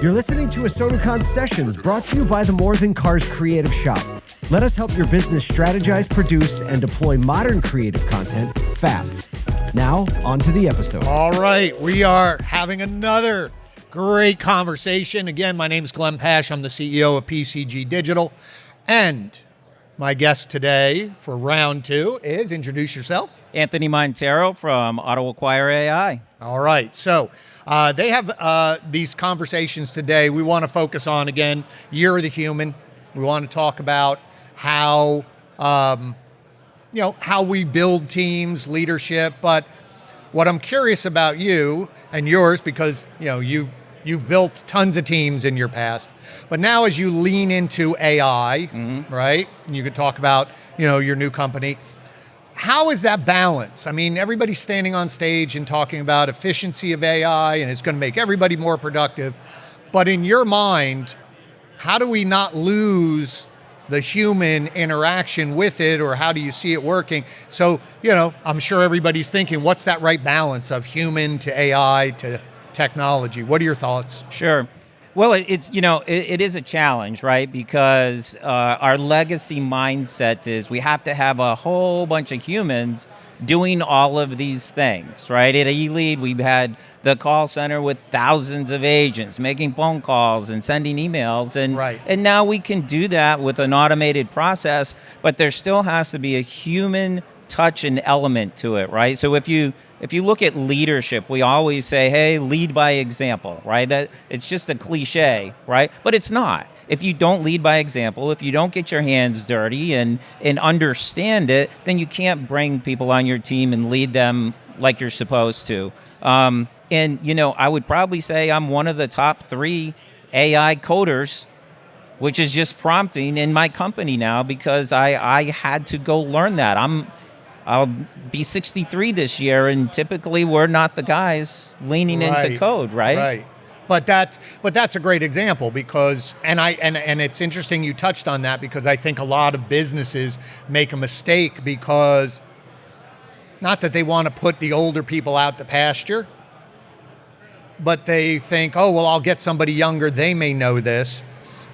You're listening to ASOTU CON Sessions, brought to you by the More Than Cars creative shop. Let us help your business strategize, produce, and deploy modern creative content fast. Now, on to the episode. All right, we are having another great conversation. Again, my name is Glen Pash. I'm the CEO of PCG Digital. And my guest today for round two is, introduce yourself. Anthony Monteiro from AutoAcquireAI. All right, so they have these conversations today. We want to focus on, again, Year of the Human. We want to talk about how, how we build teams, leadership. But what I'm curious about you and yours, because, you've built tons of teams in your past, but now as you lean into AI, right? You could talk about, your new company. How is that balance? I mean, everybody's standing on stage and talking about efficiency of AI and it's going to make everybody more productive. But in your mind, how do we not lose the human interaction with it, or how do you see it working? So, I'm sure everybody's thinking, what's that right balance of human to AI to technology? What are your thoughts? Sure. Well, it is a challenge, right? Because our legacy mindset is we have to have a whole bunch of humans doing all of these things, right? At eLead, we've had the call center with thousands of agents making phone calls and sending emails, and now we can do that with an automated process, but there still has to be a human touch and element to it, right? So if you look at leadership, we always say, hey, lead by example, right? That it's just a cliche, right? But it's not. If you don't lead by example, if you don't get your hands dirty and understand it, then you can't bring people on your team and lead them like you're supposed to. I would probably say I'm one of the top 3 AI coders, which is just prompting in my company now, because I had to go learn that. I'll be 63 this year, and typically we're not the guys leaning into code, right? Right. But that's a great example, because and it's interesting you touched on that, because I think a lot of businesses make a mistake, because not that they want to put the older people out to pasture, but they think, oh, well, I'll get somebody younger, they may know this.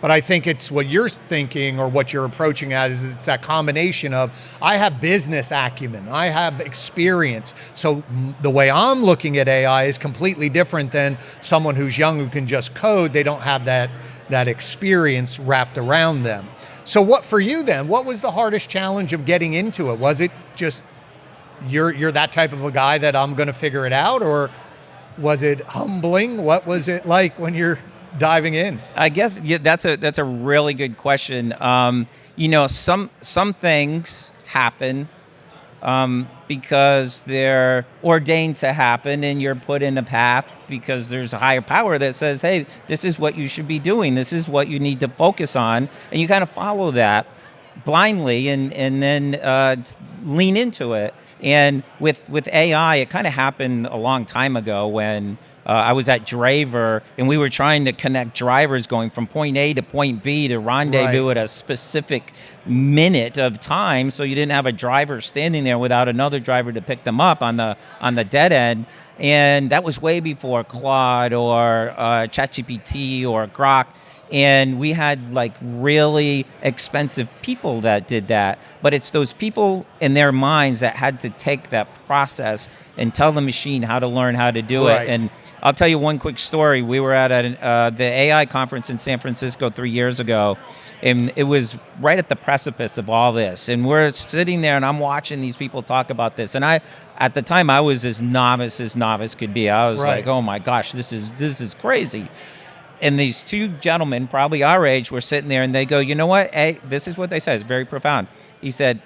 But I think it's what you're thinking, or what you're approaching at, is it's that combination of, I have business acumen, I have experience. So the way I'm looking at AI is completely different than someone who's young who can just code. They don't have that experience wrapped around them. So what for you then, what was the hardest challenge of getting into it? Was it just, you're that type of a guy that I'm going to figure it out? Or was it humbling? What was it like when you're diving in? I guess that's a really good question. Some things happen because they're ordained to happen, and you're put in a path because there's a higher power that says, hey, this is what you should be doing. This is what you need to focus on. And you kind of follow that blindly and then lean into it. And with AI, it kind of happened a long time ago when I was at Draver, and we were trying to connect drivers going from point A to point B to rendezvous at a specific minute of time, so you didn't have a driver standing there without another driver to pick them up on the dead end. And that was way before Claude or ChatGPT or Grok. And we had like really expensive people that did that. But it's those people in their minds that had to take that process and tell the machine how to learn how to do it. And I'll tell you one quick story. We were at the AI conference in San Francisco 3 years ago, and it was right at the precipice of all this. And we're sitting there, and I'm watching these people talk about this. And at the time, I was as novice could be. I was like, oh my gosh, this is crazy. And these 2 gentlemen, probably our age, were sitting there, and they go, you know what? This is what they said. It's very profound. He said,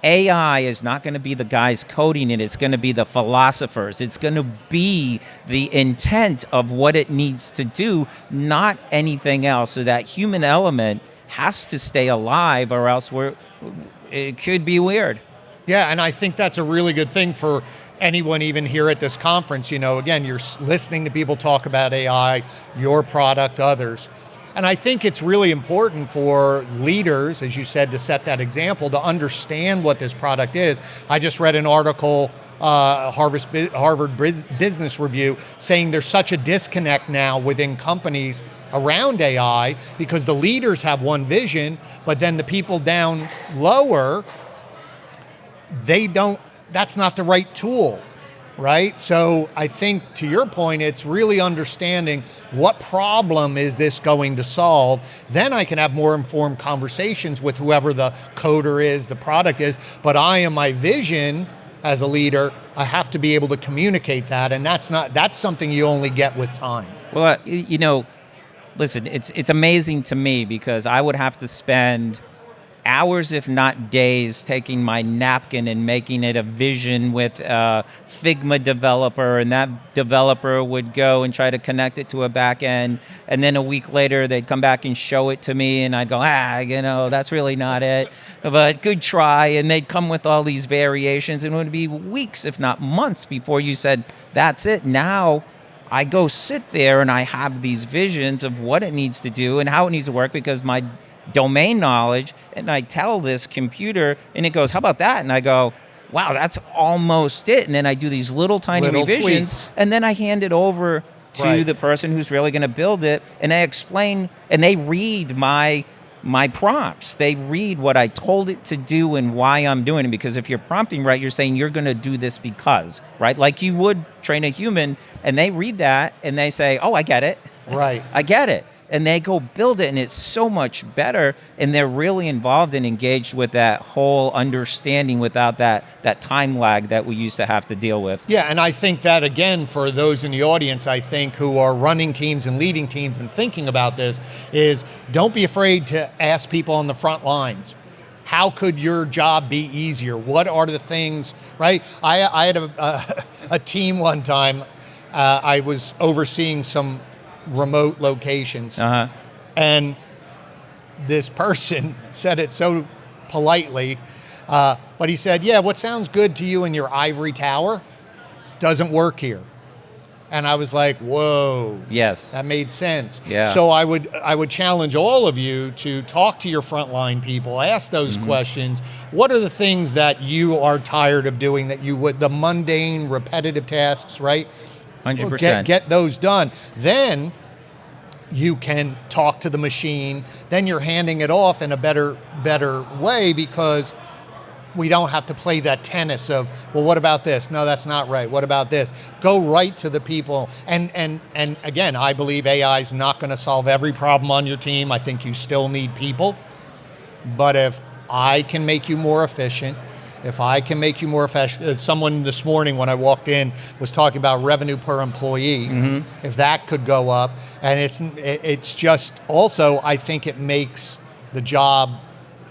AI is not going to be the guys coding it. It's going to be the philosophers. It's going to be the intent of what it needs to do, not anything else. So that human element has to stay alive, or else it could be weird. Yeah, and I think that's a really good thing for anyone even here at this conference. Again, you're listening to people talk about AI, your product, others. And I think it's really important for leaders, as you said, to set that example, to understand what this product is. I just read an article Harvard Business Review, saying there's such a disconnect now within companies around AI because the leaders have one vision, but then the people down lower, that's not the right tool, right? So I think, to your point, it's really understanding what problem is this going to solve. Then I can have more informed conversations with whoever the coder is, the product is, but my vision as a leader, I have to be able to communicate that, and that's something you only get with time. Well, listen, it's amazing to me because I would have to spend hours, if not days, taking my napkin and making it a vision with a Figma developer, and that developer would go and try to connect it to a back end, and then a week later they'd come back and show it to me, and I'd go, that's really not it, but good try, and they'd come with all these variations, and it would be weeks, if not months, before you said, that's it. Now I go sit there and I have these visions of what it needs to do and how it needs to work because my domain knowledge, and I tell this computer and it goes, how about that? And I go, wow, that's almost it. And then I do these little tiny revisions tweaks. And then I hand it over to the person who's really going to build it, and I explain, and they read my prompts. They read what I told it to do and why I'm doing it, because if you're prompting right, you're saying you're going to do this because, right? Like you would train a human, and they read that and they say, oh, I get it. Right. I get it. And they go build it, and it's so much better, and they're really involved and engaged with that whole understanding without that time lag that we used to have to deal with. Yeah, and I think that, again, for those in the audience, I think, who are running teams and leading teams and thinking about this, is don't be afraid to ask people on the front lines. How could your job be easier? What are the things, right? I had a team one time. I was overseeing some remote locations. And this person said it so politely, but he said, yeah, what sounds good to you in your ivory tower doesn't work here. And I was like, whoa. Yes. That made sense. Yeah. So I would challenge all of you to talk to your frontline people, ask those questions. What are the things that you are tired of doing that the mundane, repetitive tasks, right? 100%. Get those done. Then you can talk to the machine. Then you're handing it off in a better way, because we don't have to play that tennis of, well, what about this? No, that's not right. What about this? Go right to the people. And again, I believe AI is not going to solve every problem on your team. I think you still need people. But if I can make you more efficient, someone this morning when I walked in was talking about revenue per employee. If that could go up, and it's just also, I think it makes the job,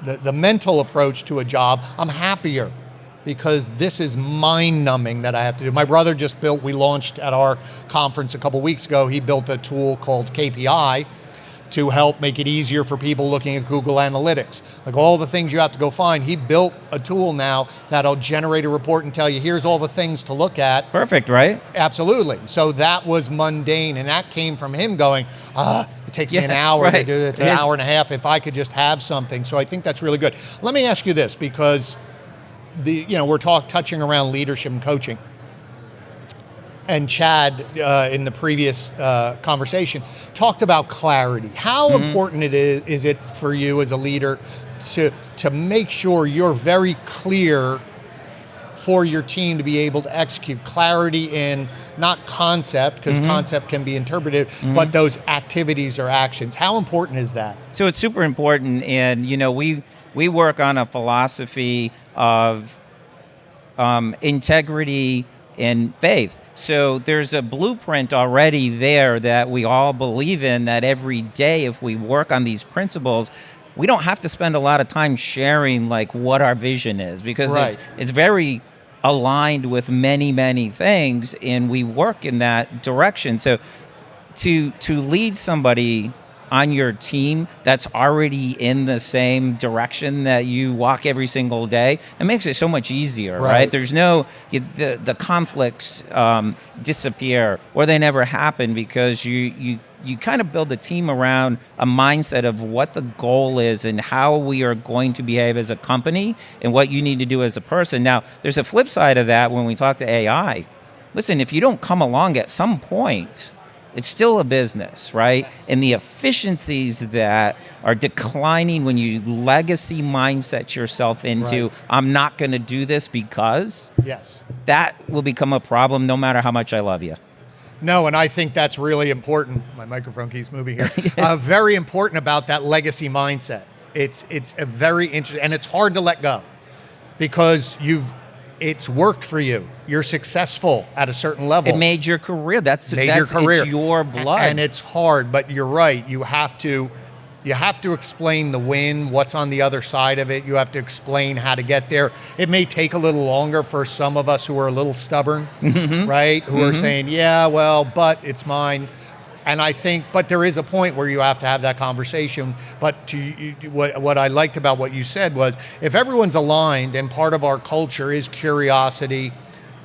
the mental approach to a job, I'm happier, because this is mind-numbing that I have to do. My brother we launched at our conference a couple weeks ago, he built a tool called KPI to help make it easier for people looking at Google Analytics. Like all the things you have to go find, he built a tool now that'll generate a report and tell you, here's all the things to look at. Perfect, right? Absolutely. So that was mundane, and that came from him going, it takes me an hour to do it, an hour and a half, if I could just have something. So I think that's really good. Let me ask you this, because we're touching around leadership and coaching. And Chad, in the previous conversation, talked about clarity. How important is it for you as a leader to make sure you're very clear for your team to be able to execute? Clarity in not concept, because concept can be interpreted, but those activities or actions. How important is that? So it's super important, and we work on a philosophy of integrity and faith. So there's a blueprint already there that we all believe in, that every day if we work on these principles, we don't have to spend a lot of time sharing like what our vision is, because it's very aligned with many, many things, and we work in that direction. So to lead somebody on your team that's already in the same direction that you walk every single day, it makes it so much easier, right? There's the conflicts disappear, or they never happen, because you you kind of build a team around a mindset of what the goal is and how we are going to behave as a company and what you need to do as a person. Now, there's a flip side of that when we talk to AI. Listen, if you don't come along at some point, it's still a business, right? And the efficiencies that are declining when you legacy mindset yourself into, Right. I'm not going to do this because, Yes. that will become a problem no matter how much I love you. No, and I think that's really important. My microphone keeps moving here. Very important about that legacy mindset. It's a very interesting, and it's hard to let go because it's worked for you. You're successful at a certain level. It made your career. It's your blood. And it's hard, but you're right. You have to explain the win, what's on the other side of it. You have to explain how to get there. It may take a little longer for some of us who are a little stubborn, right? Who are saying, yeah, well, but it's mine. And I think, but there is a point where you have to have that conversation. But what I liked about what you said was, if everyone's aligned, and part of our culture is curiosity,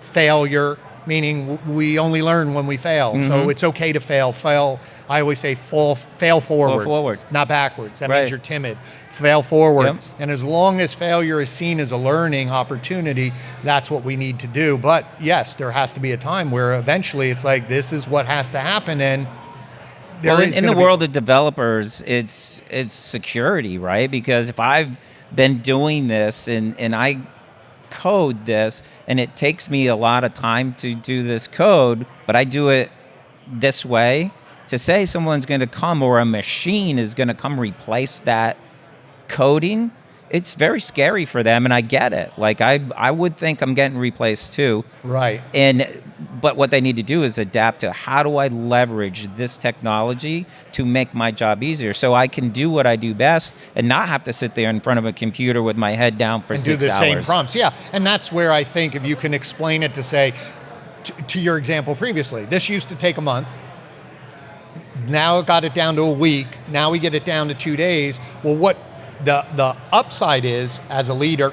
failure, meaning we only learn when we fail. So it's okay to fail. I always say fail forward, not backwards. That means you're timid. Fail forward. Yep. And as long as failure is seen as a learning opportunity, that's what we need to do. But yes, there has to be a time where eventually it's like, this is what has to happen. And in the world of developers, it's security, right? Because if I've been doing this and I code this, and it takes me a lot of time to do this code, but I do it this way, to say someone's going to come or a machine is going to come replace that coding, it's very scary for them, and I get it. Like I would think I'm getting replaced too. Right. But what they need to do is adapt to, how do I leverage this technology to make my job easier so I can do what I do best and not have to sit there in front of a computer with my head down for 6 hours. And do the same prompts. Yeah. And that's where I think if you can explain it to say, to your example previously, this used to take a month. Now it got it down to a week. Now we get it down to 2 days. Well, what the upside is, as a leader,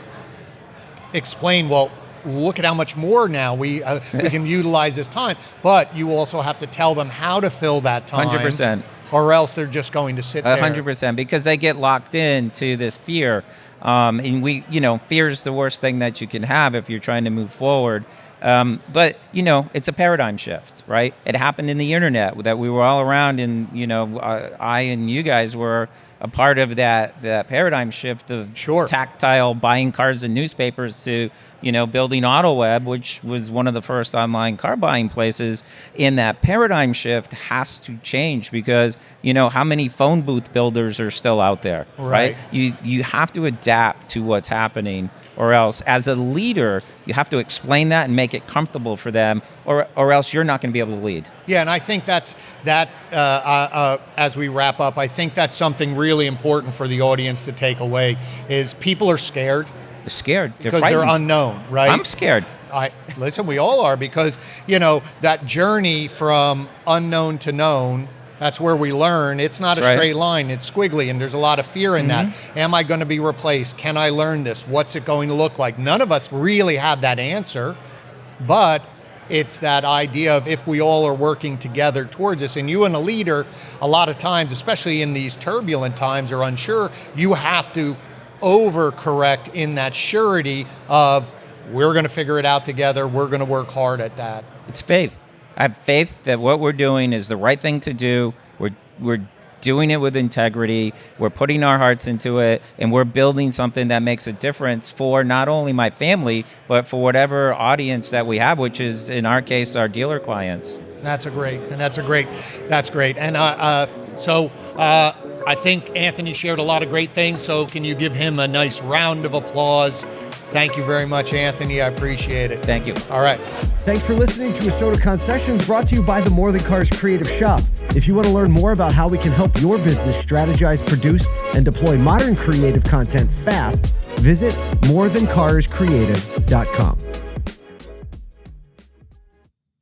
explain, well, look at how much more now we can utilize this time. But you also have to tell them how to fill that time. 100%. Or else they're just going to sit there. 100%, because they get locked into this fear. And fear is the worst thing that you can have if you're trying to move forward. But it's a paradigm shift, right? It happened in the internet, that we were all around, and I and you guys were a part of that paradigm shift of tactile buying cars and newspapers to building AutoWeb, which was one of the first online car buying places. And that paradigm shift has to change, because how many phone booth builders are still out there, right? You have to adapt to what's happening, or else as a leader you have to explain that and make it comfortable for them, or else you're not going to be able to lead. Yeah, and I think that's as we wrap up, I think that's something really important for the audience to take away, is people are scared. They're scared. Because they're unknown, right? I'm scared. Listen, we all are, because that journey from unknown to known, that's where we learn. It's not a straight line, it's squiggly, and there's a lot of fear in that. Am I going to be replaced? Can I learn this? What's it going to look like? None of us really have that answer, but it's that idea of, if we all are working together towards this, and you and a leader, a lot of times, especially in these turbulent times or unsure, you have to overcorrect in that surety of, we're going to figure it out together, we're going to work hard at that. It's faith. I have faith that what we're doing is the right thing to do. We're doing it with integrity. We're putting our hearts into it, and we're building something that makes a difference for not only my family, but for whatever audience that we have, which is, in our case, our dealer clients. That's great. And so I think Anthony shared a lot of great things, so can you give him a nice round of applause? Thank you very much, Anthony. I appreciate it. Thank you. All right. Thanks for listening to ASOTU CON Sessions, brought to you by the More Than Cars Creative Shop. If you want to learn more about how we can help your business strategize, produce, and deploy modern creative content fast, visit morethancarscreative.com.